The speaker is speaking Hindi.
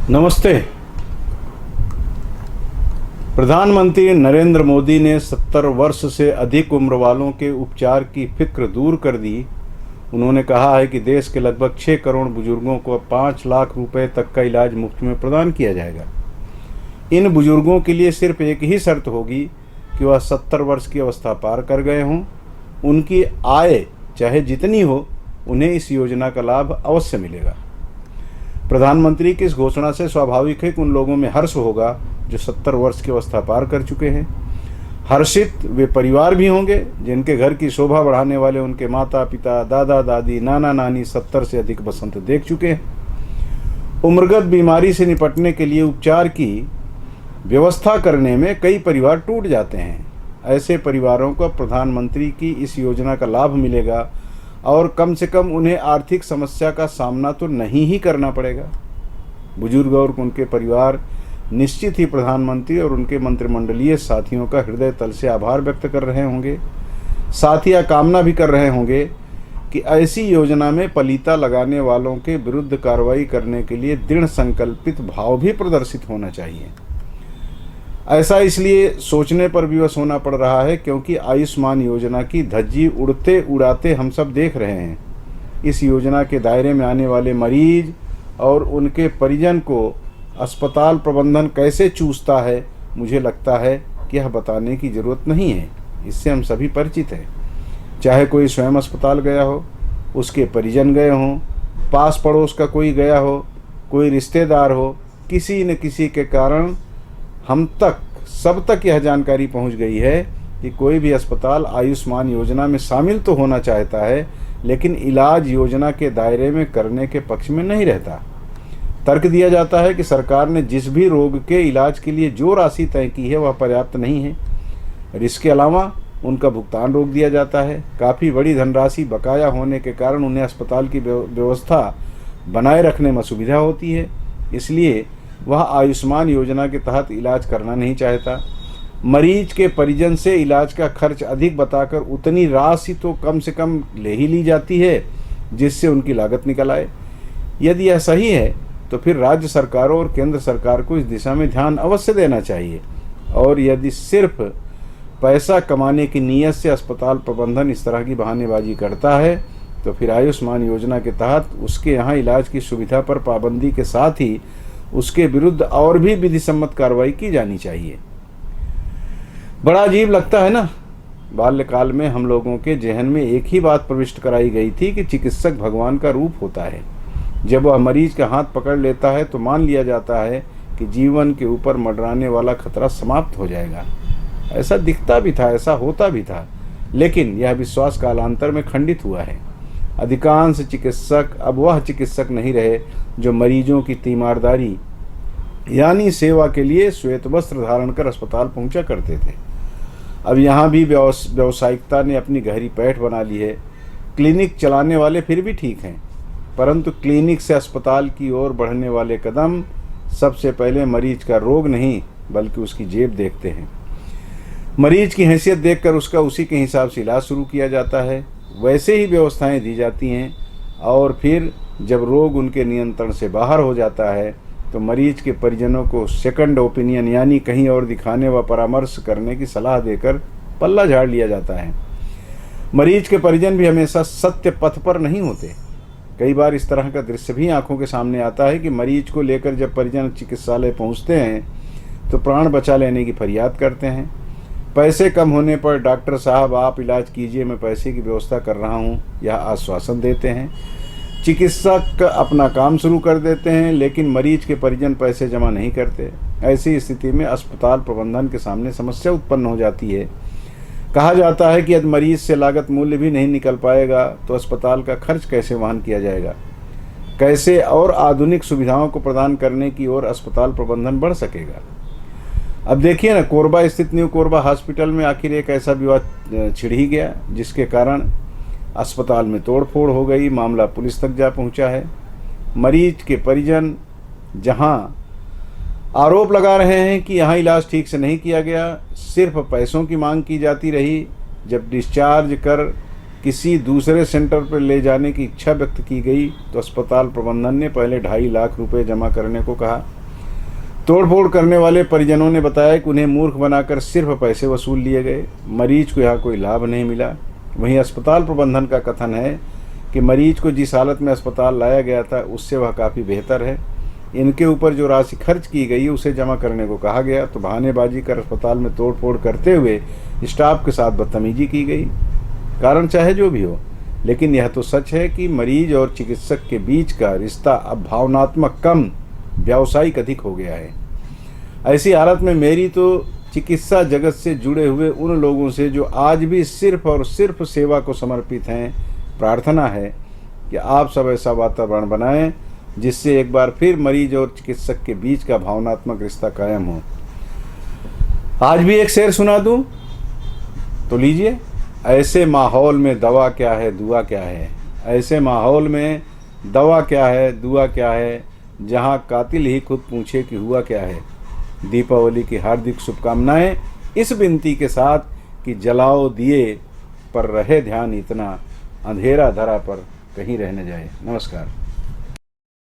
नमस्ते। प्रधानमंत्री नरेंद्र मोदी ने 70 वर्ष से अधिक उम्र वालों के उपचार की फिक्र दूर कर दी। उन्होंने कहा है कि देश के लगभग 6 करोड़ बुजुर्गों को 5 लाख रुपए तक का इलाज मुफ्त में प्रदान किया जाएगा। इन बुजुर्गों के लिए सिर्फ एक ही शर्त होगी कि वह 70 वर्ष की अवस्था पार कर गए हों। उनकी आय चाहे जितनी हो, उन्हें इस योजना का लाभ अवश्य मिलेगा। प्रधानमंत्री की इस घोषणा से स्वाभाविक है कि उन लोगों में हर्ष होगा जो 70 वर्ष की अवस्था पार कर चुके हैं। हर्षित वे परिवार भी होंगे जिनके घर की शोभा बढ़ाने वाले उनके माता पिता, दादा दादी, नाना नानी 70 से अधिक बसंत देख चुके हैं। उम्रगत बीमारी से निपटने के लिए उपचार की व्यवस्था करने में कई परिवार टूट जाते हैं। ऐसे परिवारों को प्रधानमंत्री की इस योजना का लाभ मिलेगा और कम से कम उन्हें आर्थिक समस्या का सामना तो नहीं ही करना पड़ेगा। बुजुर्ग और उनके परिवार निश्चित ही प्रधानमंत्री और उनके मंत्रिमंडलीय साथियों का हृदय तल से आभार व्यक्त कर रहे होंगे। साथ ही कामना भी कर रहे होंगे कि ऐसी योजना में पलीता लगाने वालों के विरुद्ध कार्रवाई करने के लिए दृढ़ संकल्पित भाव भी प्रदर्शित होना चाहिए। ऐसा इसलिए सोचने पर विवश होना पड़ रहा है क्योंकि आयुष्मान योजना की धज्जी उड़ते उड़ाते हम सब देख रहे हैं। इस योजना के दायरे में आने वाले मरीज और उनके परिजन को अस्पताल प्रबंधन कैसे चूसता है, मुझे लगता है कि यह बताने की ज़रूरत नहीं है। इससे हम सभी परिचित हैं। चाहे कोई स्वयं अस्पताल गया हो, उसके परिजन गए हों, पास पड़ोस का कोई गया हो, कोई रिश्तेदार हो, किसी न किसी के कारण हम तक सब तक यह जानकारी पहुंच गई है कि कोई भी अस्पताल आयुष्मान योजना में शामिल तो होना चाहता है, लेकिन इलाज योजना के दायरे में करने के पक्ष में नहीं रहता। तर्क दिया जाता है कि सरकार ने जिस भी रोग के इलाज के लिए जो राशि तय की है वह पर्याप्त नहीं है। इसके अलावा उनका भुगतान रोक दिया जाता है। काफ़ी बड़ी धनराशि बकाया होने के कारण उन्हें अस्पताल की व्यवस्था बनाए रखने में असुविधा होती है। इसलिए वह आयुष्मान योजना के तहत इलाज करना नहीं चाहता। मरीज के परिजन से इलाज का खर्च अधिक बताकर उतनी राशि तो कम से कम ले ही ली जाती है जिससे उनकी लागत निकल आए। यदि यह सही है तो फिर राज्य सरकारों और केंद्र सरकार को इस दिशा में ध्यान अवश्य देना चाहिए। और यदि सिर्फ पैसा कमाने की नीयत से अस्पताल प्रबंधन इस तरह की बहानेबाजी करता है तो फिर आयुष्मान योजना के तहत उसके यहाँ इलाज की सुविधा पर पाबंदी के साथ ही उसके विरुद्ध और भी विधि सम्मत कार्रवाई की जानी चाहिए। बड़ा अजीब लगता है ना। बाल्यकाल में हम लोगों के जहन में एक ही बात प्रविष्ट कराई गई थी कि चिकित्सक भगवान का रूप होता है। जब वह मरीज का हाथ पकड़ लेता है तो मान लिया जाता है कि जीवन के ऊपर मंडराने वाला खतरा समाप्त हो जाएगा। ऐसा दिखता भी था, ऐसा होता भी था, लेकिन यह विश्वास कालांतर में खंडित हुआ है। अधिकांश चिकित्सक अब वह चिकित्सक नहीं रहे जो मरीजों की तीमारदारी यानी सेवा के लिए श्वेत वस्त्र धारण कर अस्पताल पहुंचा करते थे। अब यहाँ भी व्यावसायिकता ने अपनी गहरी पैठ बना ली है। क्लिनिक चलाने वाले फिर भी ठीक हैं, परंतु क्लिनिक से अस्पताल की ओर बढ़ने वाले कदम सबसे पहले मरीज का रोग नहीं बल्कि उसकी जेब देखते हैं। मरीज की हैसियत देखकर उसका उसी के हिसाब से इलाज शुरू किया जाता है। वैसे ही व्यवस्थाएं दी जाती हैं और फिर जब रोग उनके नियंत्रण से बाहर हो जाता है तो मरीज के परिजनों को सेकंड ओपिनियन यानी कहीं और दिखाने व परामर्श करने की सलाह देकर पल्ला झाड़ लिया जाता है। मरीज के परिजन भी हमेशा सत्य पथ पर नहीं होते। कई बार इस तरह का दृश्य भी आंखों के सामने आता है कि मरीज को लेकर जब परिजन चिकित्सालय पहुंचते हैं तो प्राण बचा लेने की फरियाद करते हैं। पैसे कम होने पर डॉक्टर साहब आप इलाज कीजिए, मैं पैसे की व्यवस्था कर रहा हूँ, यह आश्वासन देते हैं। चिकित्सक अपना काम शुरू कर देते हैं, लेकिन मरीज के परिजन पैसे जमा नहीं करते। ऐसी स्थिति में अस्पताल प्रबंधन के सामने समस्या उत्पन्न हो जाती है। कहा जाता है कि यदि मरीज से लागत मूल्य भी नहीं निकल पाएगा तो अस्पताल का खर्च कैसे वहन किया जाएगा, कैसे और आधुनिक सुविधाओं को प्रदान करने की ओर अस्पताल प्रबंधन बढ़ सकेगा। अब देखिए ना, कोरबा स्थित न्यू कोरबा हॉस्पिटल में आखिर एक ऐसा विवाद छिड़ ही गया जिसके कारण अस्पताल में तोड़फोड़ हो गई। मामला पुलिस तक जा पहुंचा है। मरीज के परिजन जहां आरोप लगा रहे हैं कि यहाँ इलाज ठीक से नहीं किया गया, सिर्फ पैसों की मांग की जाती रही। जब डिस्चार्ज कर किसी दूसरे सेंटर पर ले जाने की इच्छा व्यक्त की गई तो अस्पताल प्रबंधन ने पहले 2.5 लाख रुपए जमा करने को कहा। तोड़फोड़ करने वाले परिजनों ने बताया कि उन्हें मूर्ख बनाकर सिर्फ पैसे वसूल लिए गए। मरीज को यहाँ कोई लाभ नहीं मिला। वहीं अस्पताल प्रबंधन का कथन है कि मरीज को जिस हालत में अस्पताल लाया गया था उससे वह काफ़ी बेहतर है। इनके ऊपर जो राशि खर्च की गई उसे जमा करने को कहा गया तो बहानेबाजी कर अस्पताल में तोड़फोड़ करते हुए स्टाफ के साथ बदतमीजी की गई। कारण चाहे जो भी हो, लेकिन यह तो सच है कि मरीज और चिकित्सक के बीच का रिश्ता अब भावनात्मक कम व्यावसायिक अधिक हो गया है। ऐसी हालत में मेरी तो चिकित्सा जगत से जुड़े हुए उन लोगों से जो आज भी सिर्फ और सिर्फ सेवा को समर्पित हैं, प्रार्थना है कि आप सब ऐसा वातावरण बनाएं जिससे एक बार फिर मरीज और चिकित्सक के बीच का भावनात्मक रिश्ता कायम हो। आज भी एक शेर सुना दूं तो लीजिए। ऐसे माहौल में दवा क्या है दुआ क्या है, ऐसे माहौल में दवा क्या है दुआ क्या है, जहां कातिल ही खुद पूछे कि हुआ क्या है। दीपावली की हार्दिक शुभकामनाएं इस विनती के साथ कि जलाओ दिए पर रहे ध्यान इतना, अंधेरा धरा पर कहीं रह न जाए। नमस्कार।